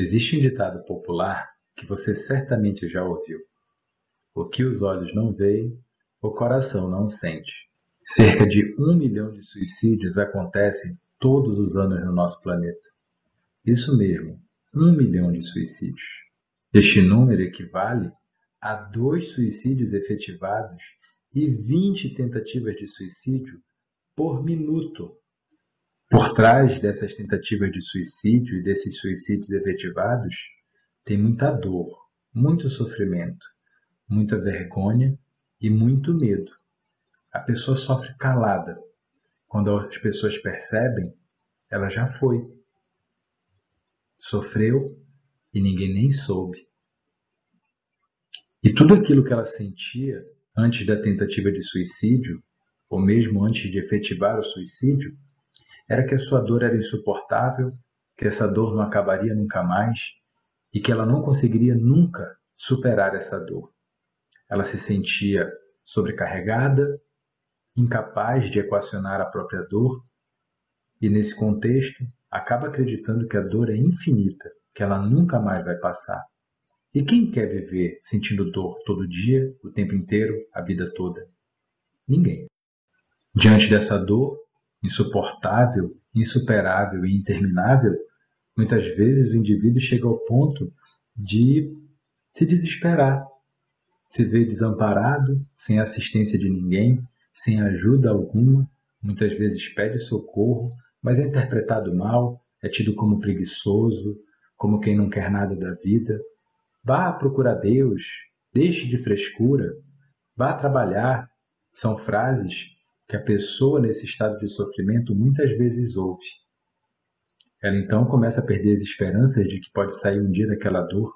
Existe um ditado popular que você certamente já ouviu: o que os olhos não veem, o coração não sente. Cerca de 1 milhão de suicídios acontecem todos os anos no nosso planeta. Isso mesmo, 1 milhão de suicídios. Este número equivale a 2 suicídios efetivados e 20 tentativas de suicídio por minuto. Por trás dessas tentativas de suicídio e desses suicídios efetivados, tem muita dor, muito sofrimento, muita vergonha e muito medo. A pessoa sofre calada. Quando as pessoas percebem, ela já foi. Sofreu e ninguém nem soube. E tudo aquilo que ela sentia antes da tentativa de suicídio, ou mesmo antes de efetivar o suicídio, era que a sua dor era insuportável, que essa dor não acabaria nunca mais e que ela não conseguiria nunca superar essa dor. Ela se sentia sobrecarregada, incapaz de equacionar a própria dor e, nesse contexto, acaba acreditando que a dor é infinita, que ela nunca mais vai passar. E quem quer viver sentindo dor todo dia, o tempo inteiro, a vida toda? Ninguém. Diante dessa dor, insuportável, insuperável e interminável, muitas vezes o indivíduo chega ao ponto de se desesperar, se vê desamparado, sem assistência de ninguém, sem ajuda alguma, muitas vezes pede socorro, mas é interpretado mal, é tido como preguiçoso, como quem não quer nada da vida. Vá procurar Deus, deixe de frescura, vá trabalhar. São frases que a pessoa nesse estado de sofrimento muitas vezes ouve. Ela então começa a perder as esperanças de que pode sair um dia daquela dor.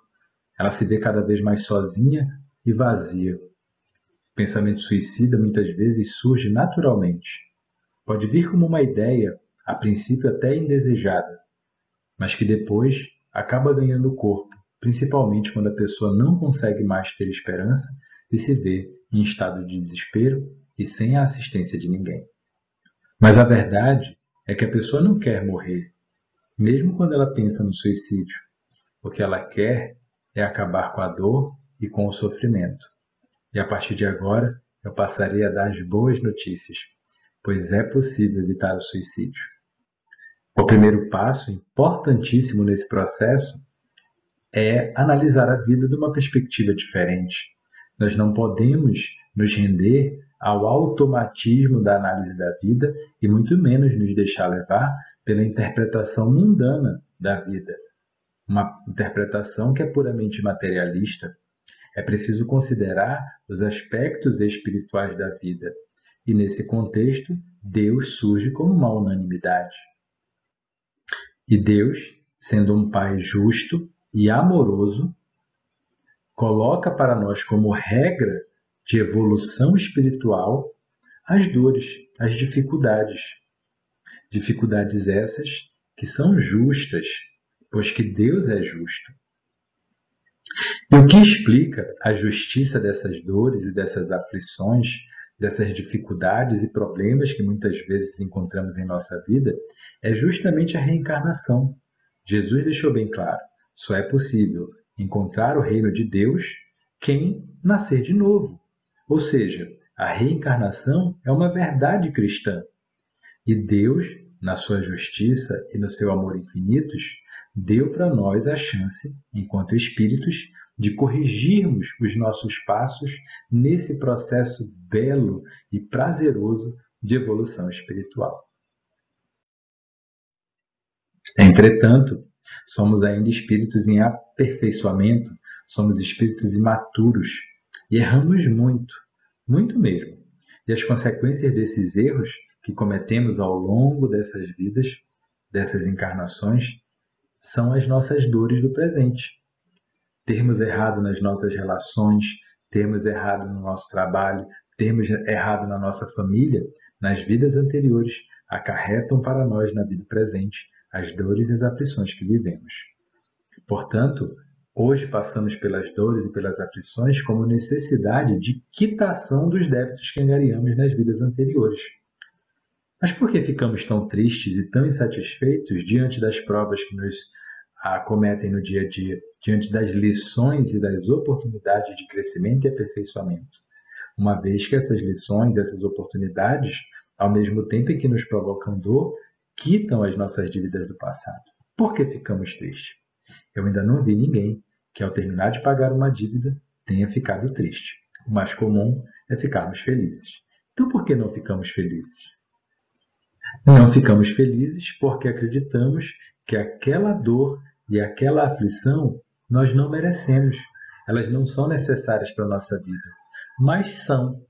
Ela se vê cada vez mais sozinha e vazia. O pensamento suicida muitas vezes surge naturalmente. Pode vir como uma ideia, a princípio até indesejada, mas que depois acaba ganhando corpo, principalmente quando a pessoa não consegue mais ter esperança e se vê em estado de desespero e sem a assistência de ninguém. Mas a verdade é que a pessoa não quer morrer, mesmo quando ela pensa no suicídio. O que ela quer é acabar com a dor e com o sofrimento. E a partir de agora, eu passarei a dar as boas notícias, pois é possível evitar o suicídio. O primeiro passo, importantíssimo nesse processo, é analisar a vida de uma perspectiva diferente. Nós não podemos nos render ao automatismo da análise da vida e muito menos nos deixar levar pela interpretação mundana da vida, uma interpretação que é puramente materialista. É preciso considerar os aspectos espirituais da vida, e nesse contexto, Deus surge como uma unanimidade. E Deus, sendo um Pai justo e amoroso, coloca para nós como regra de evolução espiritual as dores, as dificuldades. Dificuldades essas que são justas, pois que Deus é justo. E o que explica a justiça dessas dores e dessas aflições, dessas dificuldades e problemas que muitas vezes encontramos em nossa vida, é justamente a reencarnação. Jesus deixou bem claro, só é possível encontrar o reino de Deus quem nascer de novo. Ou seja, a reencarnação é uma verdade cristã. E Deus, na sua justiça e no seu amor infinitos, deu para nós a chance, enquanto espíritos, de corrigirmos os nossos passos nesse processo belo e prazeroso de evolução espiritual. Entretanto, somos ainda espíritos em aperfeiçoamento, somos espíritos imaturos e erramos muito, muito mesmo. E as consequências desses erros que cometemos ao longo dessas vidas, dessas encarnações, são as nossas dores do presente. Termos errado nas nossas relações, termos errado no nosso trabalho, termos errado na nossa família, nas vidas anteriores, acarretam para nós na vida presente as dores e as aflições que vivemos. Portanto, hoje passamos pelas dores e pelas aflições como necessidade de quitação dos débitos que angariamos nas vidas anteriores. Mas por que ficamos tão tristes e tão insatisfeitos diante das provas que nos a acometem no dia a dia, diante das lições e das oportunidades de crescimento e aperfeiçoamento. Uma vez que essas lições, essas oportunidades, ao mesmo tempo em que nos provocam dor, quitam as nossas dívidas do passado. Por que ficamos tristes? Eu ainda não vi ninguém que, ao terminar de pagar uma dívida, tenha ficado triste. O mais comum é ficarmos felizes. Então, por que não ficamos felizes? Não ficamos felizes porque acreditamos que aquela dor e aquela aflição nós não merecemos. Elas não são necessárias para a nossa vida, mas são.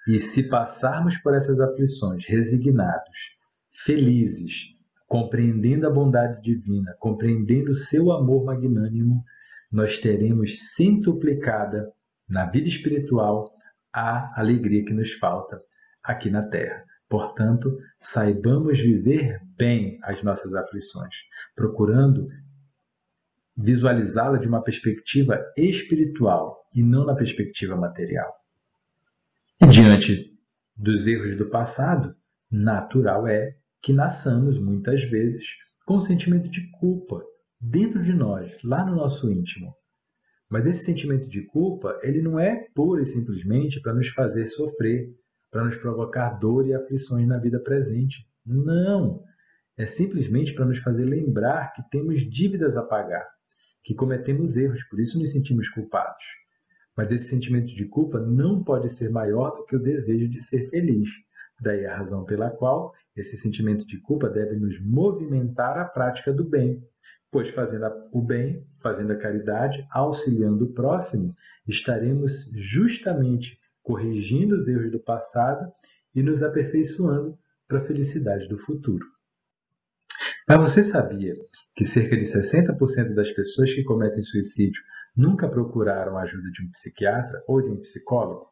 E se passarmos por essas aflições resignados, felizes, compreendendo a bondade divina, compreendendo o seu amor magnânimo, nós teremos centuplicada na vida espiritual a alegria que nos falta aqui na Terra. Portanto, saibamos viver bem as nossas aflições, procurando visualizá-la de uma perspectiva espiritual e não na perspectiva material. E diante dos erros do passado, natural é que nasçamos muitas vezes com um sentimento de culpa dentro de nós, lá no nosso íntimo. Mas esse sentimento de culpa, ele não é pura e simplesmente para nos fazer sofrer, para nos provocar dor e aflições na vida presente. Não! É simplesmente para nos fazer lembrar que temos dívidas a pagar, que cometemos erros, por isso nos sentimos culpados. Mas esse sentimento de culpa não pode ser maior do que o desejo de ser feliz. Daí a razão pela qual esse sentimento de culpa deve nos movimentar à prática do bem. Pois fazendo o bem, fazendo a caridade, auxiliando o próximo, estaremos justamente corrigindo os erros do passado e nos aperfeiçoando para a felicidade do futuro. Mas você sabia que cerca de 60% das pessoas que cometem suicídio nunca procuraram a ajuda de um psiquiatra ou de um psicólogo?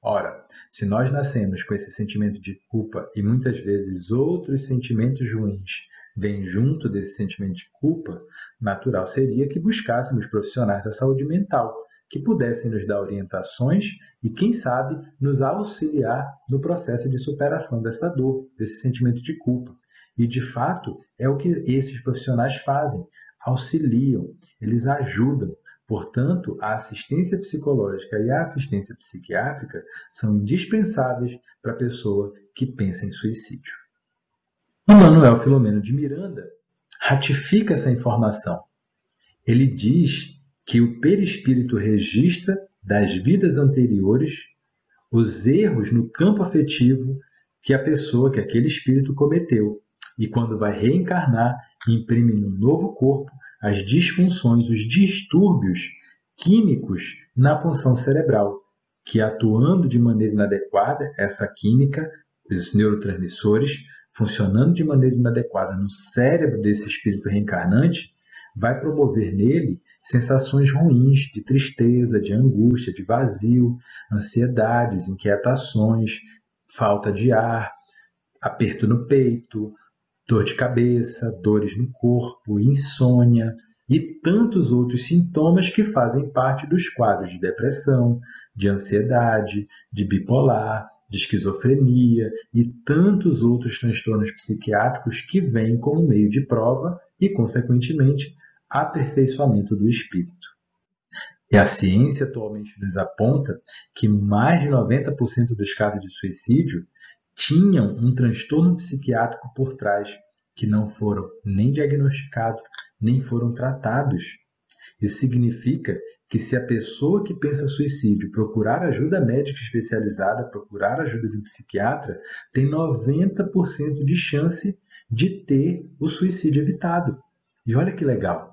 Ora, se nós nascemos com esse sentimento de culpa e muitas vezes outros sentimentos ruins vêm junto desse sentimento de culpa, natural seria que buscássemos profissionais da saúde mental que pudessem nos dar orientações e, quem sabe, nos auxiliar no processo de superação dessa dor, desse sentimento de culpa. E, de fato, é o que esses profissionais fazem, auxiliam, eles ajudam. Portanto, a assistência psicológica e a assistência psiquiátrica são indispensáveis para a pessoa que pensa em suicídio. E Manuel Filomeno de Miranda ratifica essa informação. Ele diz que o perispírito registra das vidas anteriores os erros no campo afetivo que aquele espírito cometeu. E quando vai reencarnar, imprime no novo corpo as disfunções, os distúrbios químicos na função cerebral, que atuando de maneira inadequada, essa química, os neurotransmissores, funcionando de maneira inadequada no cérebro desse espírito reencarnante, vai promover nele sensações ruins de tristeza, de angústia, de vazio, ansiedades, inquietações, falta de ar, aperto no peito, dor de cabeça, dores no corpo, insônia e tantos outros sintomas que fazem parte dos quadros de depressão, de ansiedade, de bipolar, de esquizofrenia e tantos outros transtornos psiquiátricos que vêm como meio de prova e, consequentemente, aperfeiçoamento do espírito. E a ciência atualmente nos aponta que mais de 90% dos casos de suicídio tinham um transtorno psiquiátrico por trás, que não foram nem diagnosticados, nem foram tratados. Isso significa que se a pessoa que pensa suicídio procurar ajuda médica especializada, procurar ajuda de um psiquiatra, tem 90% de chance de ter o suicídio evitado. E olha que legal,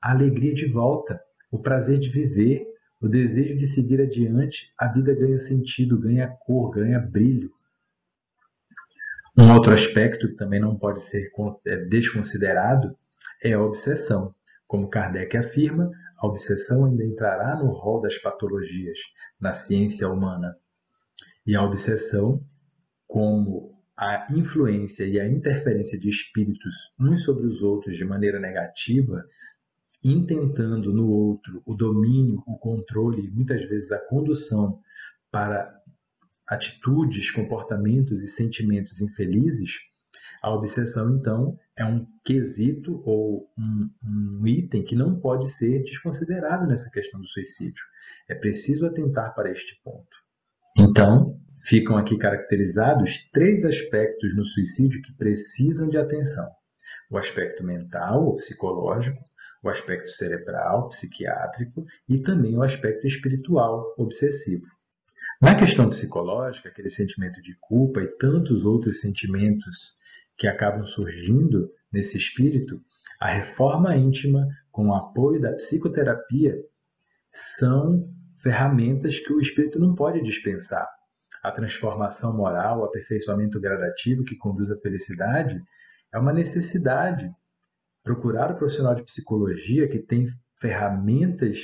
a alegria de volta, o prazer de viver, o desejo de seguir adiante, a vida ganha sentido, ganha cor, ganha brilho. Um outro aspecto que também não pode ser desconsiderado é a obsessão. Como Kardec afirma, a obsessão ainda entrará no rol das patologias na ciência humana. E a obsessão, como a influência e a interferência de espíritos uns sobre os outros de maneira negativa, intentando no outro o domínio, o controle e muitas vezes a condução para atitudes, comportamentos e sentimentos infelizes, a obsessão, então, é um quesito ou um item que não pode ser desconsiderado nessa questão do suicídio. É preciso atentar para este ponto. Então, ficam aqui caracterizados 3 aspectos no suicídio que precisam de atenção: o aspecto mental ou psicológico, o aspecto cerebral, psiquiátrico e também o aspecto espiritual, obsessivo. Na questão psicológica, aquele sentimento de culpa e tantos outros sentimentos que acabam surgindo nesse espírito, a reforma íntima, com o apoio da psicoterapia, são ferramentas que o espírito não pode dispensar. A transformação moral, o aperfeiçoamento gradativo que conduz à felicidade é uma necessidade. Procurar o profissional de psicologia que tem ferramentas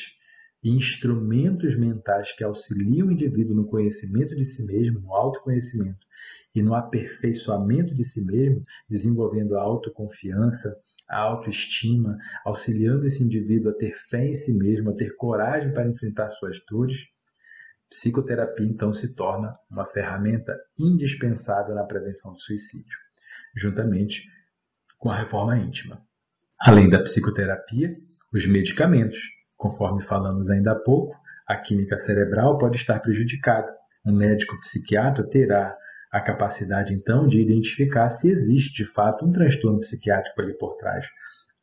e instrumentos mentais que auxiliam o indivíduo no conhecimento de si mesmo, no autoconhecimento e no aperfeiçoamento de si mesmo, desenvolvendo a autoconfiança, a autoestima, auxiliando esse indivíduo a ter fé em si mesmo, a ter coragem para enfrentar suas dores. Psicoterapia, então, se torna uma ferramenta indispensável na prevenção do suicídio, juntamente com a reforma íntima. Além da psicoterapia, os medicamentos. Conforme falamos ainda há pouco, a química cerebral pode estar prejudicada. Um médico psiquiatra terá a capacidade, então, de identificar se existe, de fato, um transtorno psiquiátrico ali por trás.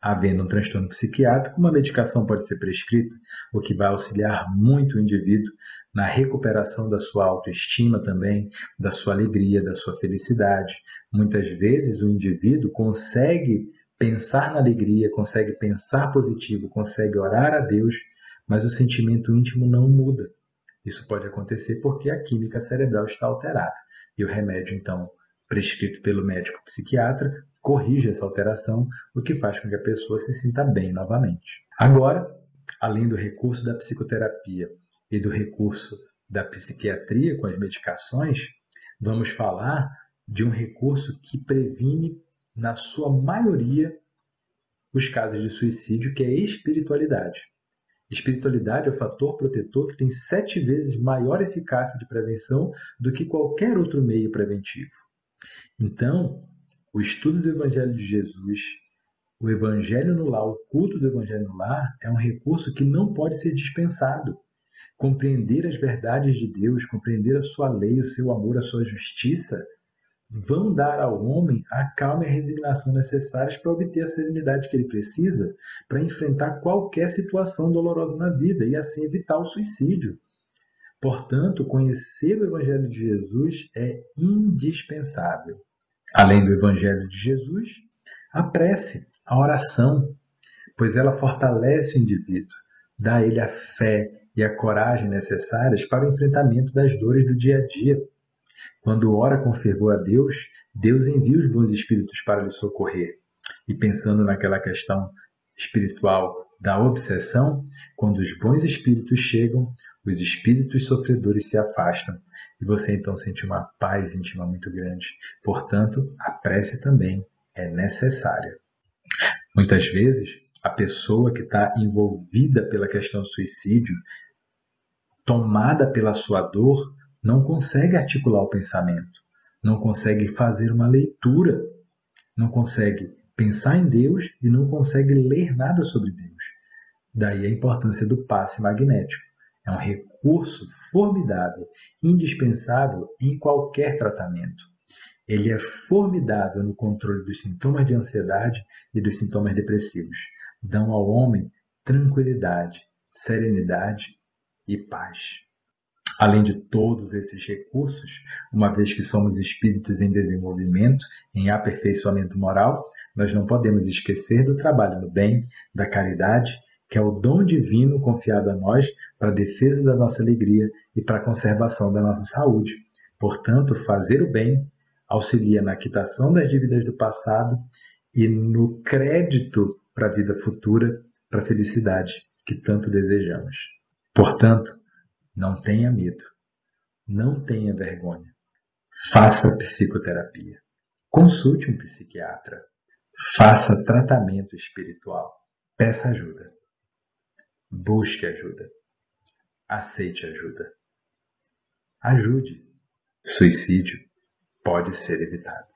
Havendo um transtorno psiquiátrico, uma medicação pode ser prescrita, o que vai auxiliar muito o indivíduo na recuperação da sua autoestima também, da sua alegria, da sua felicidade. Muitas vezes o indivíduo consegue pensar na alegria, consegue pensar positivo, consegue orar a Deus, mas o sentimento íntimo não muda. Isso pode acontecer porque a química cerebral está alterada. E o remédio, então, prescrito pelo médico psiquiatra, corrige essa alteração, o que faz com que a pessoa se sinta bem novamente. Agora, além do recurso da psicoterapia e do recurso da psiquiatria com as medicações, vamos falar de um recurso que previne, na sua maioria, os casos de suicídio, que é a espiritualidade. Espiritualidade é o fator protetor que tem 7 vezes maior eficácia de prevenção do que qualquer outro meio preventivo. Então, o estudo do Evangelho de Jesus, o Evangelho no Lar, o culto do Evangelho no Lar, é um recurso que não pode ser dispensado. Compreender as verdades de Deus, compreender a sua lei, o seu amor, a sua justiça, vão dar ao homem a calma e a resignação necessárias para obter a serenidade que ele precisa para enfrentar qualquer situação dolorosa na vida e assim evitar o suicídio. Portanto, conhecer o Evangelho de Jesus é indispensável. Além do Evangelho de Jesus, a prece, a oração, pois ela fortalece o indivíduo, dá a ele a fé e a coragem necessárias para o enfrentamento das dores do dia a dia. Quando ora com fervor a Deus, Deus envia os bons espíritos para lhe socorrer. E pensando naquela questão espiritual da obsessão, quando os bons espíritos chegam, os espíritos sofredores se afastam. E você então sente uma paz íntima muito grande. Portanto, a prece também é necessária. Muitas vezes, a pessoa que está envolvida pela questão do suicídio, tomada pela sua dor, não consegue articular o pensamento, não consegue fazer uma leitura, não consegue pensar em Deus e não consegue ler nada sobre Deus. Daí a importância do passe magnético. É um recurso formidável, indispensável em qualquer tratamento. Ele é formidável no controle dos sintomas de ansiedade e dos sintomas depressivos. Dão ao homem tranquilidade, serenidade e paz. Além de todos esses recursos, uma vez que somos espíritos em desenvolvimento, em aperfeiçoamento moral, nós não podemos esquecer do trabalho no bem, da caridade, que é o dom divino confiado a nós para a defesa da nossa alegria e para a conservação da nossa saúde. Portanto, fazer o bem auxilia na quitação das dívidas do passado e no crédito para a vida futura, para a felicidade que tanto desejamos. Portanto, não tenha medo, não tenha vergonha. Faça psicoterapia. Consulte um psiquiatra. Faça tratamento espiritual. Peça ajuda. Busque ajuda. Aceite ajuda. Ajude. Suicídio pode ser evitado.